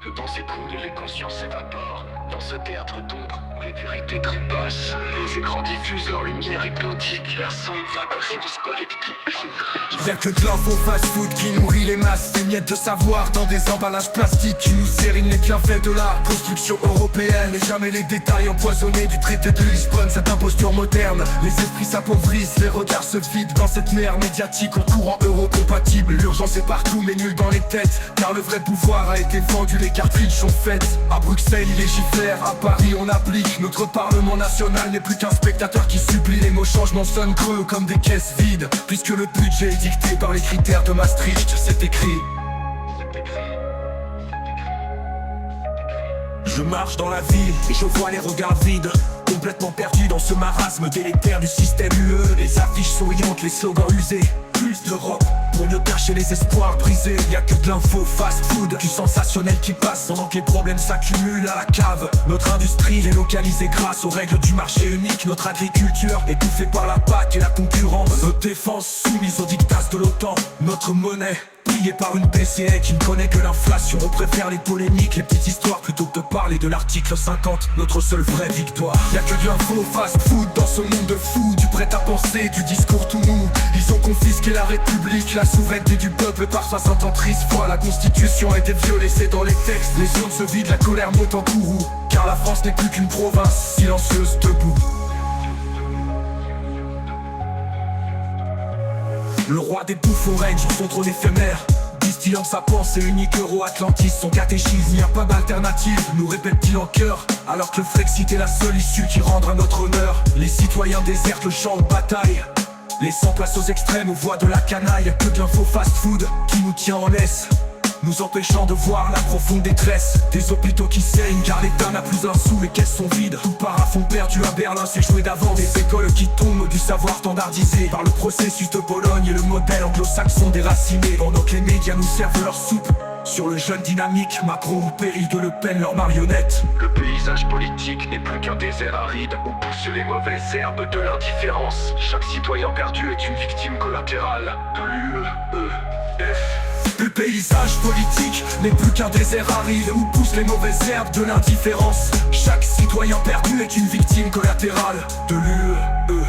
Le temps s'écoule et les consciences s'évaporent. Dans ce théâtre d'ombre où les vérités trépassent, les écrans diffusent leur lumière hypnotique. Personne ne va conscience collective. Y'a que de l'info fast-food qui nourrit les masses. Des miettes de savoir dans des emballages plastiques qui nous sérinent les bienfaits de la construction européenne. Et jamais les détails empoisonnés du traité de Lisbonne. Cette imposture moderne, les esprits s'appauvrissent, les regards se vident dans cette mer médiatique en courant euro-compatible. L'urgence est partout mais nulle dans les têtes, car le vrai pouvoir a été vendu, les cartridges sont faites. À Bruxelles il légifère, à Paris on applique. Notre parlement national n'est plus qu'un spectateur qui supplie. Les mots changements sonnent creux comme des caisses vides, puisque le budget est dicté par les critères de Maastricht. C'est écrit. Je marche dans la ville et je vois les regards vides, complètement perdus dans ce marasme délétère du système UE. Les affiches souriantes, les slogans usés. Plus d'Europe pour mieux cacher les espoirs brisés. Y'a que de l'info fast-food, du sensationnel qui passe pendant que les problèmes s'accumulent à la cave. Notre industrie est localisée grâce aux règles du marché unique. Notre agriculture étouffée par la PAC et la concurrence. Notre défense soumise aux dictats de l'OTAN. Notre monnaie pliée par une BCE qui ne connaît que l'inflation. On préfère les polémiques, les petites histoires plutôt que de parler de l'article 50, notre seule vraie victoire. Y'a que de l'info fast-food dans ce monde de fous, du prêt-à-penser, du discours tout mou. Ils ont confisqué la République, la souveraineté du peuple par 60 ans triste fois. La constitution a été violée, c'est dans les textes. Les urnes se vident, la colère monte en courroux, car la France n'est plus qu'une province silencieuse debout. Le roi des bouffons règne sur son trône éphémère, distillant sa pensée unique euro-atlantiste. Son catéchisme, n'y a pas d'alternative, nous répète-t-il en chœur, alors que le Frexit est la seule issue qui rendra notre honneur. Les citoyens désertent le champ de bataille, laissant place aux extrêmes, aux voix de la canaille. Que de l'info fast-food qui nous tient en laisse, nous empêchant de voir la profonde détresse. Des hôpitaux qui saignent car l'État n'a plus un sou, les caisses sont vides. Tout part à fond perdu à Berlin, c'est joué d'avant. Des écoles qui tombent, du savoir standardisé par le processus de Bologne et le modèle anglo-saxon déraciné. Pendant que les médias nous servent leur soupe sur le jeune dynamique, Macron ou péril de Le Pen, leur marionnette. Le paysage politique n'est plus qu'un désert aride où poussent les mauvaises herbes de l'indifférence. Chaque citoyen perdu est une victime collatérale de l'UEF. Le paysage politique n'est plus qu'un désert aride où poussent les mauvaises herbes de l'indifférence. Chaque citoyen perdu est une victime collatérale de l'UE.